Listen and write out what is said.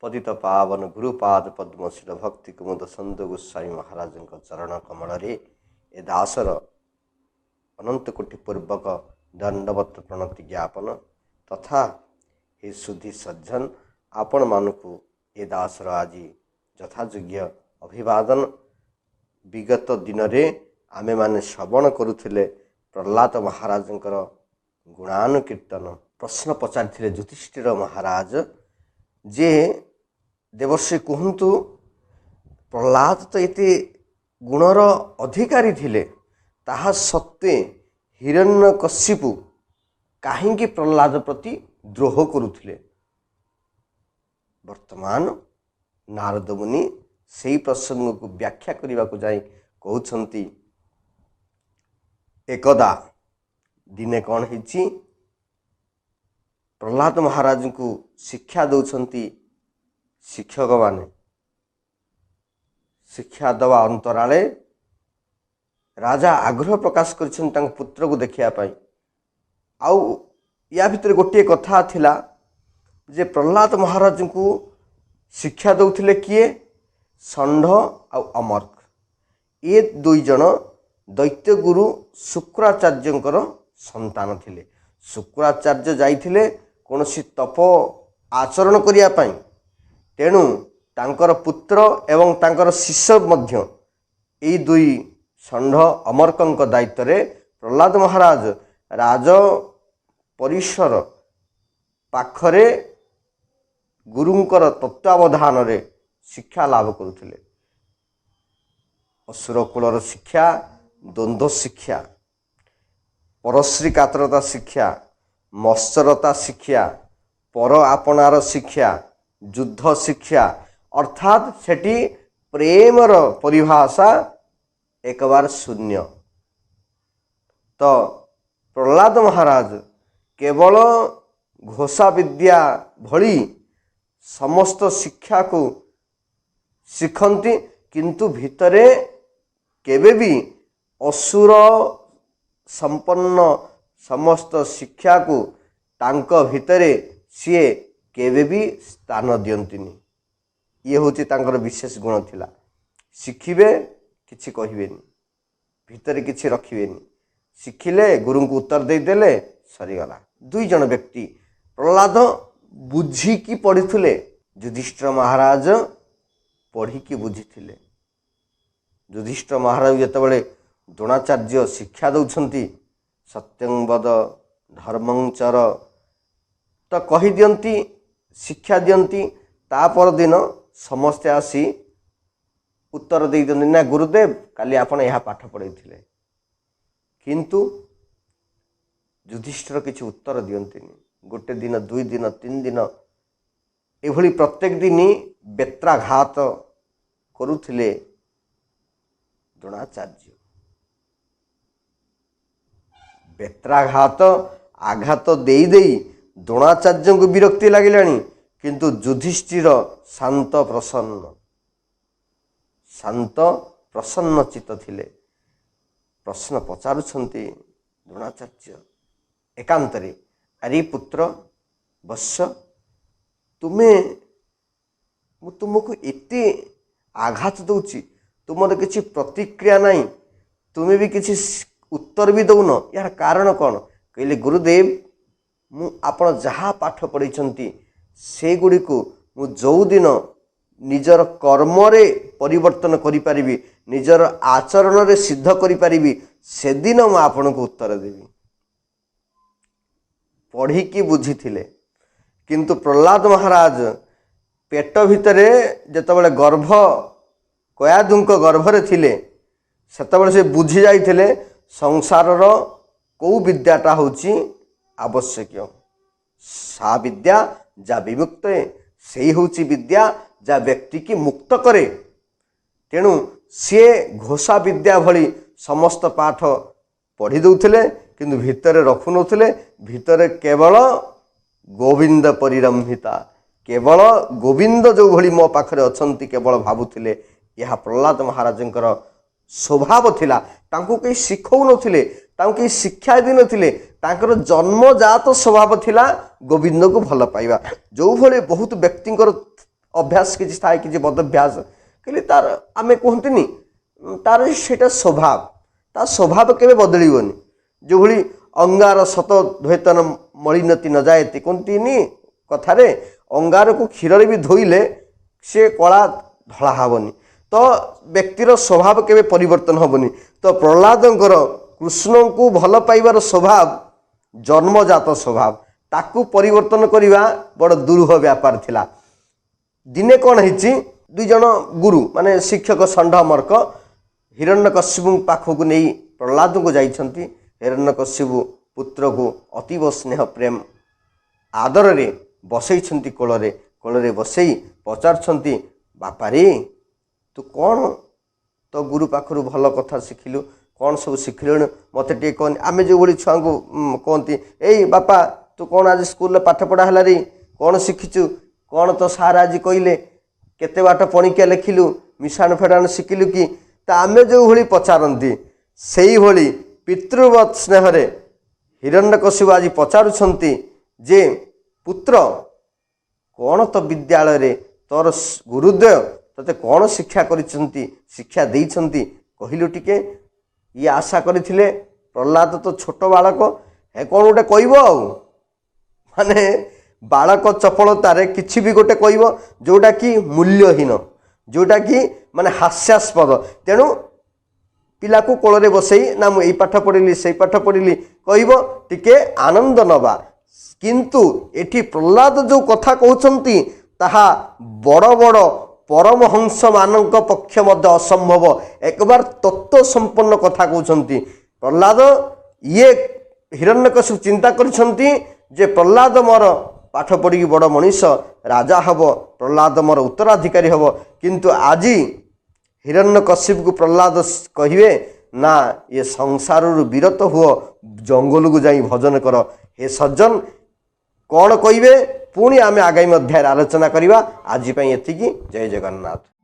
पतित पावन गुरुपाद पद्मशील भक्ति कुमुद संत गोस्वामी महाराज चरण कमल ए दासर अनंत कोटि पूर्वक दंडवत प्रणति ज्ञापन तथा हे सुधी सज्जन आपण मानकु ए दासर आज यथायोग्य अभिवादन। विगत दिन में आमे माने श्रवण करुथिले प्रहलाद महाराज गुणानुकीर्तन। प्रश्न पचारि युधिष्ठिर महाराज जे देवर्षि कहतु प्रहलाद तो ये गुणर अधिकारी थिले ताहा सत्वे हिरण्यकशिपु काहींकि प्रहलाद प्रति द्रोह करुथिले। वर्तमान नारद मुनि सेही प्रसंग को व्याख्या करने को जाई कहउछंती एकदा दिने कौन हिची प्रहलाद महाराज को शिक्षा दौरान शिक्षक माने शिक्षा दवा अंतराले राजा आग्रह प्रकाश कर पुत्र को देखिया पाई। आउ या भितर गोटे कथा थिला जे प्रहलाद महाराज को शिक्षा दौथिले किए षंढ आ अमर्क ये दुई जन दैत्य गुरु शुक्राचार्यंकर संतान थिले। शुक्राचार्य जाइथिले कोनोसी तप आचरण करिया पाई तेणु तांकर पुत्र एवं तांकर शिष्य मध्य एई दुई षंढ अमर्कंक दायित्व रे प्रहलाद महाराज राज परिसर पाखरे गुरुंकर तत्वावधान रे शिक्षा लाभ करुथिले। असुर कुलर शिक्षा, द्वंद्व शिक्षा, परश्री कातरता शिक्षा, मत्सरता शिक्षा, पर आपणार शिक्षा, युद्ध शिक्षा अर्थात सेठी प्रेमर परिभाषा एक बार शून्य। तो प्रहलाद महाराज केवल घोषा विद्या भली समस्त शिक्षा को शिखंती किंतु भितरे केबे भी असुर संपन्न समस्त शिक्षा को तांको भितरे सीए केबे भी स्थान दियंतिनी। ये होची तांकर विशेष गुण थिला। शिखिबे किछि कहिबेनी, भितरे किछि रखिबेनी, शिखिले गुरु को उत्तर दे देले सरीगला। दुई जन व्यक्ति प्रहलाद बुझी की पढ़िथिले, युधिष्ठिर महाराज पढ़ी की बुझिथिले। युधिष्ठिर महाराज जेतेबेले द्रोणाचार्य शिक्षा दौछंती सत्यं वद धर्मं चर तो कही दियंती शिक्षा दियंती ता पर दिन समस्ते आसी उत्तर दे दियंती ना गुरुदेव काली आपण यह पाठ पढ़ाइथिले। किंतु युधिष्ठिर किछि उत्तर दियंतीनी। गोटे दिन, दुई दिन, तीन दिन एभली प्रत्येक दिन बेत्राघात करुथिले द्रोणाचार्य। बेत्राघात आघात देई देई द्रोणाचार्य को विरक्ति लगिलानी किंतु युधिष्ठिर शांत प्रसन्न चित्त थिले। प्रश्न पचारुछंती द्रोणाचार्य एकांतरे, अरे पुत्र वत्स तुम्हें तुमको एते आघात दौची, तुमर किसी प्रतिक्रिया नहीं, तुम्हें भी किसी उत्तर भी दौन, यार कारण कौन? कहले गुरुदेव मु आपण जहाँ पाठ पढ़ी से गुड़ी को मु जो दिन निजर कर्म रे परिवर्तन करि परिबी, निजर आचरण रे सिद्ध करि परिबी, से दिन मु आपण को उत्तर देवी। पढ़ी की बुझी थिले किंतु प्रहलाद महाराज पेट भितरे जेतेबेले गर्भ कयादुंक गर्भरे थिले सेतेबेले से बुझी जाइथिले संसारर को विद्याटा होची आवश्यक। सा विद्या जा विमुक्त से होची विद्या जा व्यक्ति की मुक्त करे। तेणु सी घोषा विद्या भली समस्त पाठ पढ़ी दौथिले किंतु भितरे रखु नथिले। भितरे केवल गोविंद परिरंभिता, केवल गोविंद जो भली मो पाखरे अछंती केवल भाबुथिले। यह प्रहलाद महाराजंकर स्वभाव थिला। तांको कई शिखौ नथिले, तांको कई शिक्षा दी नथिले, तांकर जन्मजात स्वभाव थिला गोविंद को भल पाइबा। जो भले बहुत व्यक्तिंकर ଅଭ୍ୟାସ କିଛି ଥାଏ, କିଛି ବଦଭ୍ୟାସ, କହିଲେ ତାର ଆମେ କୁହନ୍ତିନି ତାର ସେଇଟା ସ୍ୱଭାବ, ତା ସ୍ୱଭାବ କେବେ ବଦଳିବନି। ଯେଉଁଭଳି ଅଙ୍ଗାର ସତ ଦ୍ୱୈତନ ମଳିନତି ନ ଯାଏତି କୁହନ୍ତିନି କଥାରେ, ଅଙ୍ଗାରକୁ କ୍ଷୀରରେ ବି ଧୋଇଲେ ସେ କଳା ଧଳା ହେବନି। ତ ବ୍ୟକ୍ତିର ସ୍ୱଭାବ କେବେ ପରିବର୍ତ୍ତନ ହେବନି। ତ ପ୍ରହ୍ଲାଦଙ୍କର କୃଷ୍ଣଙ୍କୁ ଭଲ ପାଇବାର ସ୍ୱଭାବ ଜନ୍ମଜାତ ସ୍ୱଭାବ, ତାକୁ ପରିବର୍ତ୍ତନ କରିବା ବଡ଼ ଦୁରୂହ ବ୍ୟାପାର ଥିଲା। ଦିନେ କ'ଣ ହେଇଛି, ଦୁଇ ଜଣ ଗୁରୁ ମାନେ ଶିକ୍ଷକ ଷଣ୍ଢ ମର୍କ ହିରଣ୍ୟକଶ୍ୟପଙ୍କ ପାଖକୁ ନେଇ ପ୍ରହ୍ଲାଦଙ୍କୁ ଯାଇଛନ୍ତି। ହିରଣ୍ୟକଶ୍ୟପ ପୁତ୍ରକୁ ଅତୀବ ସ୍ନେହ ପ୍ରେମ ଆଦରରେ ବସେଇଛନ୍ତି କୋଳରେ। କୋଳରେ ବସେଇ ପଚାରୁଛନ୍ତି, ବାପାରେ ତୁ କ'ଣ ତୋ ଗୁରୁ ପାଖରୁ ଭଲ କଥା ଶିଖିଲୁ, କ'ଣ ସବୁ ଶିଖିଲୁଣି ମୋତେ ଟିକେ କହନି। ଆମେ ଯେଉଁଭଳି ଛୁଆଙ୍କୁ କହନ୍ତି, ଏଇ ବାପା ତୁ କ'ଣ ଆଜି ସ୍କୁଲରେ ପାଠ ପଢ଼ା ହେଲା ରେ, କ'ଣ ଶିଖିଛୁ, କ'ଣ ତ ସାର୍ ଆଜି କହିଲେ, କେତେ ବାଟ ପଣିକିଆ ଲେଖିଲୁ, ମିଶାଣ ଫେଡ଼ାଣ ଶିଖିଲୁ କି। ତ ଆମେ ଯେଉଁଭଳି ପଚାରନ୍ତି, ସେଇଭଳି ପିତୃବତ୍ ସ୍ନେହରେ ହିରଣ୍ୟକଶ୍ୟପ ଆଜି ପଚାରୁଛନ୍ତି ଯେ ପୁତ୍ର କ'ଣ ତ ବିଦ୍ୟାଳୟରେ ତୋର ଗୁରୁଦେବ ତୋତେ କ'ଣ ଶିକ୍ଷା କରିଛନ୍ତି, ଶିକ୍ଷା ଦେଇଛନ୍ତି କହିଲୁ ଟିକେ। ଇଏ ଆଶା କରିଥିଲେ ପ୍ରହ୍ଲାଦ ତ ଛୋଟ ବାଳକ, ହେ କ'ଣ ଗୋଟେ କହିବ ଆଉ, ମାନେ ବାଳକ ଚପଳତାରେ କିଛି ବି ଗୋଟେ କହିବ ଯେଉଁଟାକି ମୂଲ୍ୟହୀନ, ଯେଉଁଟାକି ମାନେ ହାସ୍ୟାସ୍ପଦ। ତେଣୁ ପିଲାକୁ କୋଳରେ ବସେଇ ନା ମୁଁ ଏଇ ପାଠ ପଢ଼ିଲି ସେଇ ପାଠ ପଢ଼ିଲି କହିବ, ଟିକେ ଆନନ୍ଦ ନେବା। କିନ୍ତୁ ଏଠି ପ୍ରହ୍ଲାଦ ଯେଉଁ କଥା କହୁଛନ୍ତି ତାହା ବଡ଼ ବଡ଼ ପରମହଂସମାନଙ୍କ ପକ୍ଷେ ମଧ୍ୟ ଅସମ୍ଭବ, ଏକବାର ତତ୍ତ୍ୱ ସମ୍ପନ୍ନ କଥା କହୁଛନ୍ତି ପ୍ରହ୍ଲାଦ। ଇଏ ହିରଣ୍ୟକଶ୍ୟପ ଚିନ୍ତା କରିଛନ୍ତି ଯେ ପ୍ରହ୍ଲାଦ ମୋର ପାଠ ପଢ଼ିକି ବଡ଼ ମଣିଷ ରାଜା ହେବ, ପ୍ରହ୍ଲାଦ ମୋର ଉତ୍ତରାଧିକାରୀ ହେବ। କିନ୍ତୁ ଆଜି ହିରଣ୍ୟକଶ୍ୟପକୁ ପ୍ରହ୍ଲାଦ କହିବେ ନା, ଏ ସଂସାରରୁ ବିରତ ହୁଅ, ଜଙ୍ଗଲକୁ ଯାଇ ଭଜନ କର। ହେ ସଜ୍ଜନ, କ'ଣ କହିବେ ପୁଣି ଆମେ ଆଗାମୀ ଅଧ୍ୟାୟରେ ଆଲୋଚନା କରିବା। ଆଜି ପାଇଁ ଏତିକି। ଜୟ ଜଗନ୍ନାଥ।